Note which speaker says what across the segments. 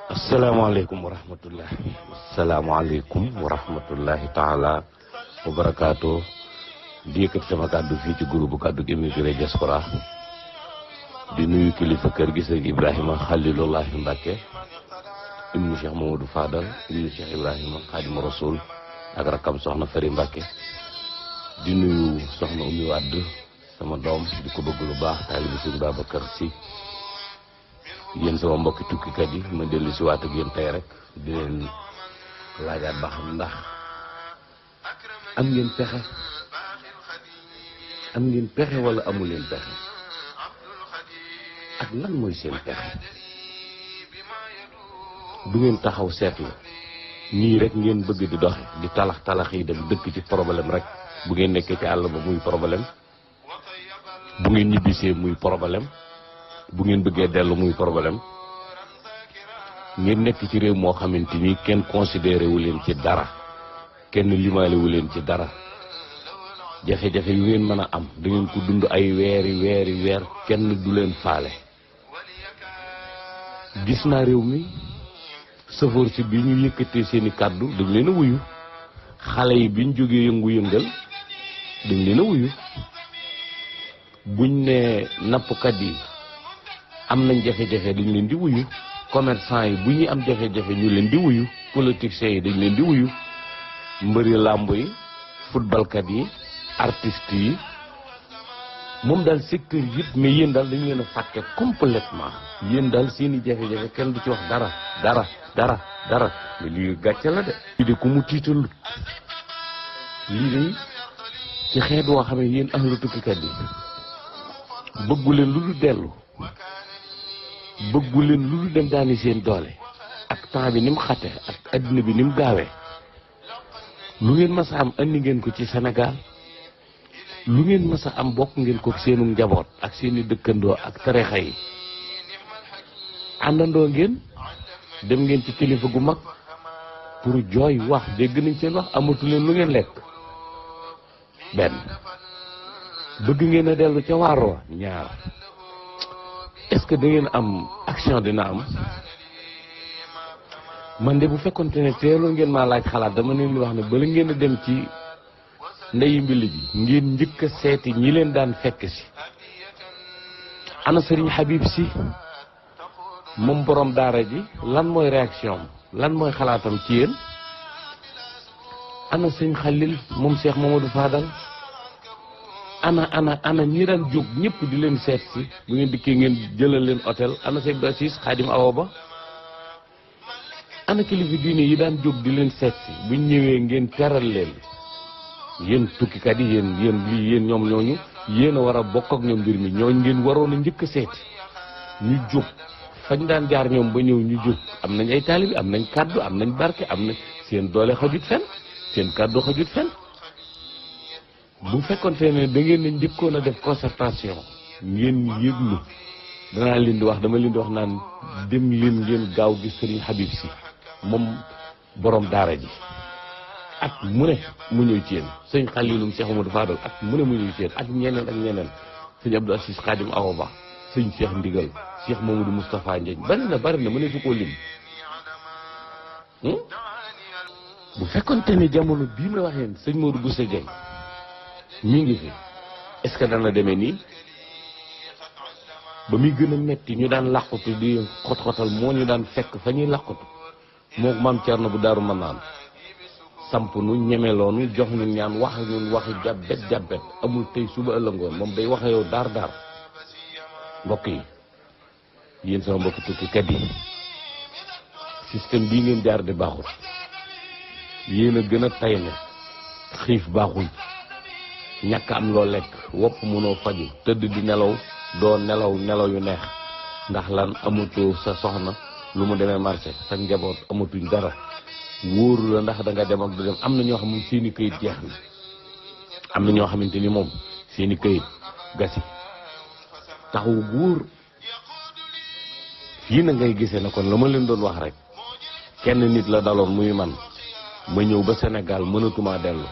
Speaker 1: asalaamaaleykum wa rahmatullah asalaamaaleykum wa rahmatullahi taala wa barakaatu di yëkkati sama kàddu fii ci groupe kàddu gi immigré diaspora di nuyu kilifa kër gi sëñ Ibrahima Xalilullahi Mbàkke ibnu Cheikh Mamadou Fadal ibnu Cheikh Ibrahima Xaadimu Rasul ak rakkam soxna Fari Mbàkke di nuyu soxna Oumy Wade sama doom di ko bëgg lu baax taalibi sëñ Babacar Si yéen sama mbokki tukkikat yi ma dellu si waat ak yéen tey rek di leen laajaat ba xam ndax am ngeen pexe wala amu leen pexe ak lan mooy seen pexe du ngeen taxaw seetlu nii rek ngeen bëgg di doxe di talax yi dem dëkk ci problème rek bu ngeen nekkee ci àll ba muy problème bu ngeen ñibbisee muy problème bu ngeen bëggee dellu muy problème ngeen nekk ci réew moo xamante ni kenn considéré wu leen ci dara kenn limaale wu leen ci dara jafe-jafe yu ngeen mën a am da ngeen ko dund ay weer kenn du leen faale. gis naa réew mi sëfoor si bi ñu yëkkatee seeni kàddu dañ leen a wuyu xale yi bi ñu jógee yëngu-yëngal dañ leen a wuyu buñ ne nappkat yi am nañ jafe-jafe dañ leen di wuyu commerçant yi bu ñuy am jafe-jafe ñu leen di wuyu politiciens yi dañ leen di wuyu mbëri làmb yi footballkat yi artistes yi moom daal secteur yëpp mais yéen daal dañu leen a fàtte complètement yéen daal seeni jafe-jafe kenn du ci wax dara mais lii gàcce la de lii de ku mu tiital lii de ci xeet woo xam ne yéen ahlu tukkikat yi bëggu leen lu dul dellu bëggu leen lu dul dem daani seen doole ak temps bi ni mu xate ak addina bi ni mu gaawee lu ngeen mas a am andi ngeen ko ci Sénégal lu ngeen mas a am bokk ngeen ko seenu njaboot ak seeni dëkkandoo ak tarixa yi àndandoo ngeen dem ngeen ci kilifa gu mag pour jooy wax dégg nañ seen wax amatu leen lu ngeen lekk benn bëgg ngeen a dellu ca waaroo ñaar est-ce que da ngeen am action dina am man de bu fekkonte ne teeloo ngeen maa laaj xalaat dama leen di wax ne bala ngeen a dem ci ndeyi mbili ji ngeen njëkk a seeti ñi leen daan fekk si ana Serigne Habib si moom borom daara ji lan mooy réaction lan mooy xalaatam ci yéen ana sëñ Khalil moom Cheikh Mamadou Fadal ana ñi daan jóg ñëpp di leen seet si bu ngeen dikkee ngeen jëlal leen hôtel ana Cheikh Abdou Aziz Khadim Awa Ba ana kilifa diine yi daan jóg di leen seet si buñ ñëwee ngeen teral leen yéen tukkikat yi yéen ñoom ñooñu yéen a war a bokk ak ñoom mbir mi ñooñ ngeen waroon a njëkk a seeti ñu jóg fañ daan jaar ñoom ba ñëw ñu jóg am nañ ay taalibi am nañ kàddu am nañ barke am na seen doole xajut fen seen kàddu xajut fen bu fekkonte ne da ngeen a njëkkoon a def concertation ngeen yëglu dama leen di wax naan dem leen ngeen gaaw gi Serigne Habib si moom borom daara ji at mu ne mu ñëw ci yéen sëñ Khalilum Cheikh Amadou Fadal at mu ne mu ñëw ci yéen ak ñeneen sëñ Abdou Aziz Khadim Awa Ba sëñ Cheikh Ndigal Cheikh Mamadou Moustapha Ndiagne bari na mu ne su koo lim bu fekkonte ne jamono bii ma waxee sëñ Modou Bousso Dieng mi ngi fi est-ce que dana demee nii ba muy gën a metti ñu daan làqutu di xot-xotal moo ñu daan fekk fa ñuy làqutu moo maam Thierno bu Daaru Manaan samp nu ñemeloonu jox ñu ñaan wax ñun waxi jàbbet amul tey suba ëllëgoon moom day waxe yow daar mbokk yi yéen sama mbokki tukkikat yi système bii ngeen jaar di baaxul yéen a gën a tay ne xiif baaxul ñàkk am loo lekk wopp mënoo faju tëdd di nelaw doo nelaw yu neex ndax lan amatoo sa soxna lu mu demee marché sa njaboot amatuñ dara wóoru la ndax da nga dem ak du dem am na ñoo xam moom seeni këyit jeex na am na ñoo xamante ni moom seeni këyit gasi taxawu góor fii na ngay gisee ne kon la ma leen doon wax rek kenn nit la daloon muy man ma ñëw ba Sénégal mënatuma dellu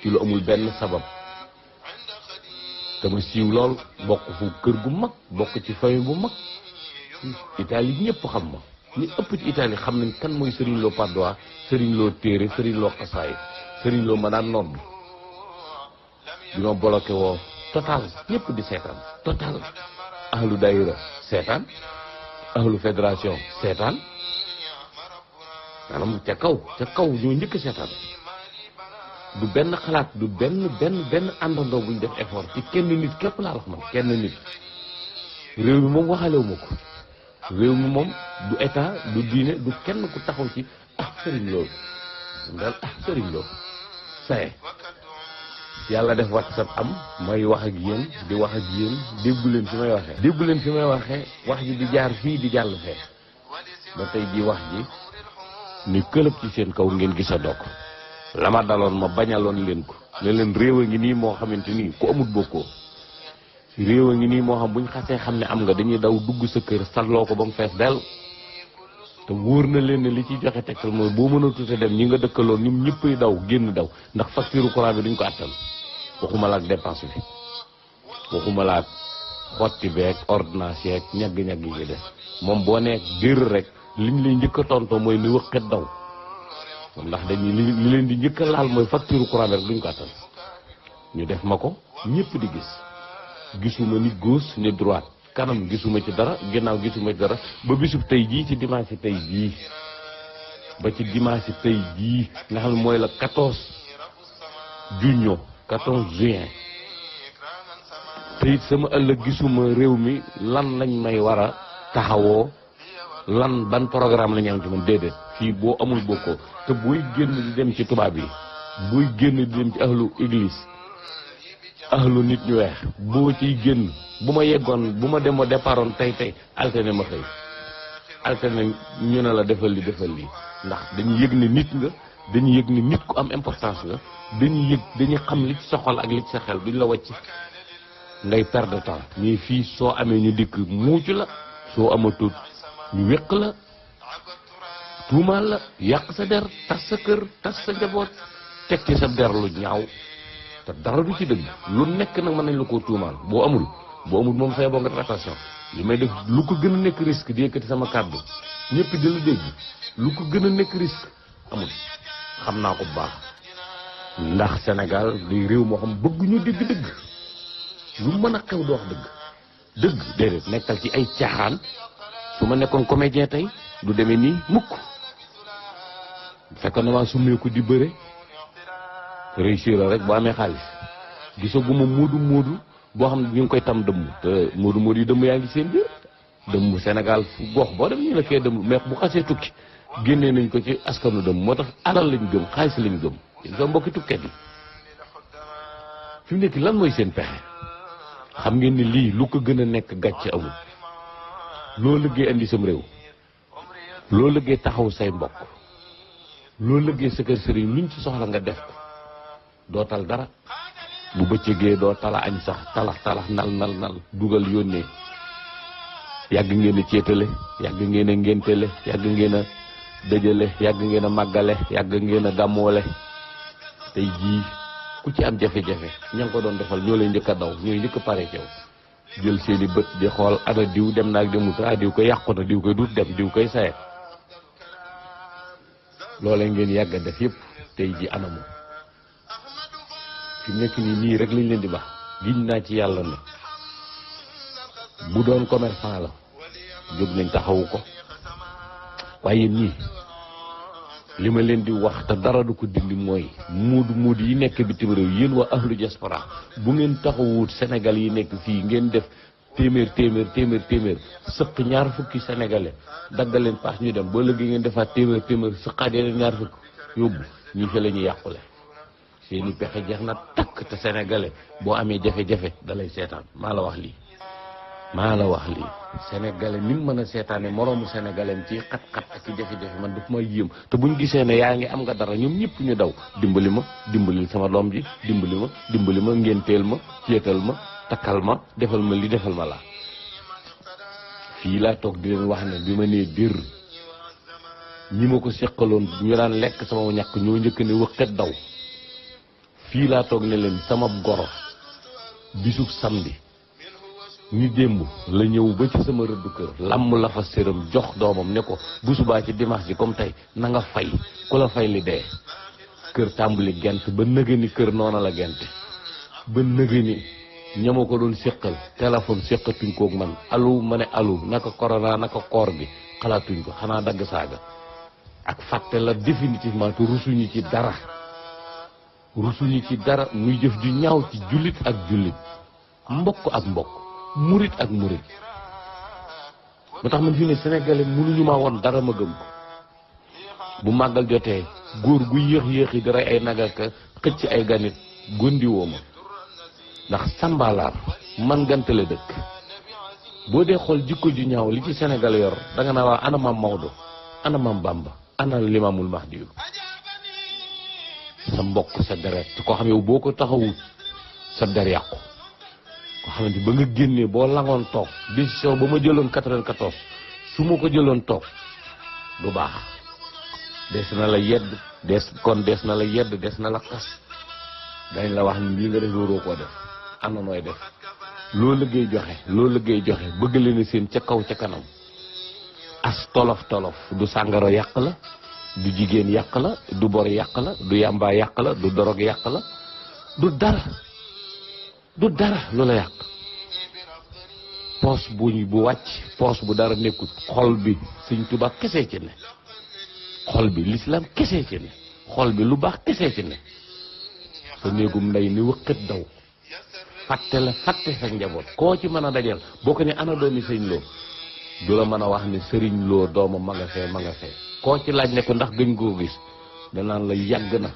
Speaker 1: ci lu amul benn sabab dama siiw lool bokk fu kër gu mag bokk ci famille bu mag Italie ñëpp xam ma ñi ëpp ci Italie xam nañ kan mooy Serigne Lo Padois, Serigne Lo téere, Serigne Lo xasaay, Serigne Lo ma daan nodd bi ma bloqué woo total ñëpp di seetaan total ahlu daayira seetaan ahlu fédération seetaan maanaam ca kaw ñoo njëkk seetaan du benn xalaat du benn àndandoo buñ def effort ci kenn nit képp laa wax man kenn nit réew mi moom waxalewu ma ko réew mi moom du état du diine du kenn ku taxaw ci Serigne Lo daal Serigne Lo saye yàlla def WhatsApp am may wax ak yéen di wax ak yéen déggu leen fi may waxee wax ji di jaar fii di jàll fee ba tey ji wax ji ni këlëb ci seen kaw ngeen gis a dokk la ma daloon ma bañaloon leen ko ne leen réew a ngi nii moo xamante nii ku amut bokkoo réew a ngi nii moo xam buñ xasee xam ne am nga dañuy daw dugg sa kër salloo ko ba mu fees del te wóor na leen ne li ciy joxe tegtal mooy boo mën a tuute dem ñi nga dëkkaloon ñoom ñëppay daw génn daw ndax facture courant bi duñ ko attan waxuma la ak dépense bi waxuma la ak xotti beeg ordonnance yeeg ñagg-ñagg yi def moom boo nekk dër rek liñ lay njëkk a tontoo mooy ni wëqet daw ndax dañuy li leen di njëkk a laal mooy facture courant bi rek duñ ko attan ñu def ma ko ñëpp di gis gisuma ni gauche ni droite kanam gisuma ci dara ginnaaw gisuma ci dara ba bisub tey jii ci dimanche tey jii ba ci dimanche tey jii nga xam ne mooy la 14 juin te it sama ëllëg gisuma réew mi lan lañ may war a taxawoo lan ban programme la ñu am ci man déedéet fii boo amul bokkoo te booy génn di dem ci tubaab yi booy génn di dem ci ahlu église ahlu nit ñu weex boo ciy génn bu ma yeggoon bu ma demoo départoon tey alterné ma xëy alterné ñu ne la defal li ndax dañuy yëg ne nit nga dañuy yëg ne nit ku am importance nga dañuy xam li ci sa xol ak li ci sa xel duñ la wàcc ngay perdre de temps mais fii soo amee ñu dikk muucu la soo amatut ñu wéq la tuumaal la yàq sa der tas sa kër tas sa njaboot teg ci sa der lu ñaaw te dara du ci dëgg lu nekk nag mën nañ la koo tuumaal boo amul moom fay boo nga def attention li may def lu ko gën a nekk risque di yëkkati sama kàddu ñëpp di la dégg lu ko gën a nekk risque amul xam naa ko bu baax ndax Sénégal di réew moo xam bëgguñu dëgg lu mën a xew du wax dëgg déedéet nekkal ci ay caaxaan su ma nekkoon comédien tey du demee nii mukk fekk na maa summeeku di bëre réussir rek boo amee xaalis gisaguma moodu boo xam ne ñu ngi koy tam dëmm te moodu yi dëmm yaa ngi seen biir dëmm Sénégal fu gox boo dem ñu la kee dëmm mais bu xasee tukki génnee nañ ko ci askanu dëmm moo tax alal lañ gëm xaalis lañ gëm yéen soo mbokki tukket yi fi mu nekk lan mooy seen pexe xam ngeen ni lii lu ko gën a nekk gàcce amul loo liggéey andi sam réew loo liggéey taxaw say mbokk loo liggéey sa kër sëriñ luñ ci soxla nga def ko doo tal dara bu bëccëgee doo tala añ sax talax nal dugal yónnee yàgg ngeen a céetale yàgg ngeen a ngéntele yàgg ngeen a dëjale yàgg ngeen a màggale yàgg ngeen a gàmmoole tey jii ku ci am jafe-jafe ña ngi ko doon defal ñoo lay njëkk a daw ñooy njëkk a pare cew jël seeni bët di xool ana diw dem naag demut diw koy yàqu na diw koy duut dem diw koy saye loolee ngeen yàgg a def yëpp tey ji anamu fi mu nekk nii rek lañ leen di baax giñ naa ci yàlla ne bu doon commerçant la jóg nañ taxawu ko waaye ñii li ma leen di wax te dara du ko dindi mooy muudu yi nekk bitim réew yéen waa ahlu diaspora bu ngeen taxawut Sénégal yi nekk fii ngeen def téeméer sëq ñaar fukki sénégalais daggal leen paas ñu dem ba léegi ngeen defaat téeméer sëqaat yeneen ñaar fukk yóbbu ñii fi la ñuy yàqule seeni pexe jeex na takk te sénégalais boo amee jafe-jafe dalay seetaan maa la wax lii sénégalais ni mu mën a seetaane moroomu sénégalais ci xat-xat ak ci jafe-jafe man daf ma yéem te buñ gisee ne yaa ngi am nga dara ñoom ñëpp ñu daw dimbalil sama doom ji dimbali ma ngénteel ma céetal ma takkal ma defal ma li defal ma laa fii laa toog di leen wax ne bi ma nee dir ñi ma ko seqaloon ñu daan lekk sama ñàkk ñoo njëkk ne wëqet daw fii laa toog ne leen sama goro bisub samedi ñu démb la ñëw ba ci sama rëddu kër lamb la fa séram jox doomam ne ko bu subaa ci dimanche ji comme tey na nga fay ku la fay li dee kër tàmbali gent ba nëgë ni kër noona la gente ba nëgë ni ñama ko doon séqal téléphone séqatuñ koog man alu ma ne alu naka corona naka koor bi xalaatuñ ko xanaa dagg saaga ak fàtte la définitivement te rusuñu ci dara muy jëf ju ñaaw ci jullit ak jullit mbokk ak mbokk murit ak murit moo tax man fi ne sénégalais mënuñu ma woon dara ma gëm ko bu màggal jotee góor gu yéex-yéexi di rey ay nagaka xëcc ay ganit gondiwoo ma ndax sambalaar man gantale dëkk boo dee xool jikko ju ñaaw li ci Sénégal yor danga naa waa ana maam Maodo ana maam Bamba ana Limaamul Mahdi sa mbokk sa deret koo xam yow boo ko taxawut sa der yàqu koo xamante ba nga génnee boo langoon toog décision ba ma jëloon 94 su ma ko jëloon toog du baax des na la yedd des na la yedd des na la xas dañ la wax ni lii nga def waroo koo def ana nooy def loo liggéey joxe bëgg leen seen ca kaw ca kanam as tolof du sàngaro yàq la du jigéen yàq la du bor yàq la du yàmbaa yàq la du dorog yàq la du dara lu la yàq poos bu wàcc poos bu dara nekkut xol bi Sëñ Tuubaa kese ci ne xol bi lislaam kese ci ne xol bi lu baax kese ci ne sa néegum ndey ni wëqët daw fàtte sa njaboot koo ci mën a dajal boo ko ne ana doomi sëñ loo du la mën a wax ne sëriñ loo dooma ma nga fee koo ci laaj ne ko ndax gëñ koo gis danaan la yàgg na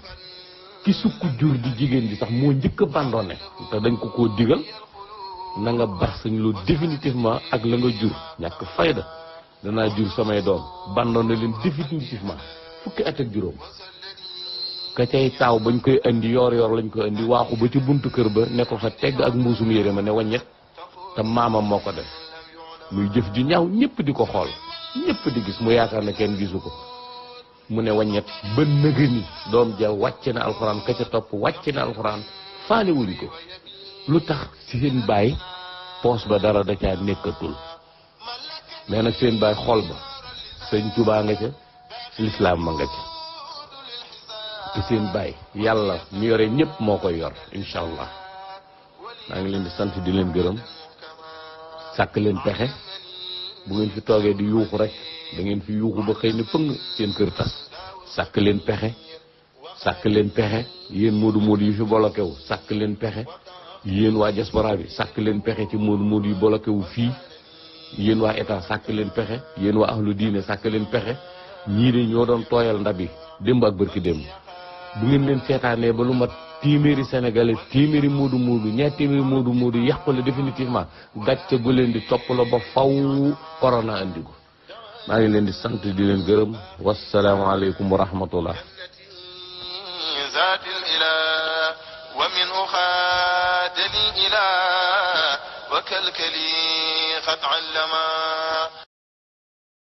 Speaker 1: ki sukk jur di jigéen ji sax moo njëkk a bandone te dañ ko koo digal na nga bar sëñ loo définitivement ak la nga jur ñàkk fayda danaa jur samay doom bandone leen définitivement fukki at ak juróom ka cay taaw bañ koy indi yoor lañ koy indi waaxu ba ci buntu kër ba ne ko fa tegg ak mbuusum yére ma ne waññet te maamam moo ko def muy jëf ju ñaaw ñëpp di ko xool ñëpp di gis mu yaakaar ne kenn gisu ko mu ne waññet ba nëgëni doom ja wàcce na alxuraan ka ca topp wàcce na alxuraan faale wuñ ko lu tax seen baay poos ba dara da caa nekkatul mais nag seen baay xol ba Sëñ Tuubaa nga ca lislaam ma nga ca te seen baay yàlla mi yore ñëpp moo koy yor incha allah maa ngi leen di sant di leen gërëm sàkk leen pexe bu ngeen fi toogee di yuuxu rek da ngeen fi yuuxu ba xëy na pëng seen kër tas sàkk leen pexe yéen moodu moodu yu fi bloqué wu sàkk leen pexe yéen waa diaspora bi sàkk leen pexe ci moodu moodu yu bloqué wu fii yéen waa état sàkk leen pexe yéen waa ahlu diine sàkk leen pexe ñii de ñoo doon tooyal ndab yi démb ak bërki démb bu ngeen leen seetaanee ba lu mat téeméeri sénégalais téeméeri moodu moodu ñaar téeméeri moodu moodu yàqule définitivement gàcce gu leen di toppaloo ba faw corona andi ko maa ngi leen di sant di leen gërëm wasalaamaaleykum wa rahmatullah ومنه خادني إلى وكالكلي قد علما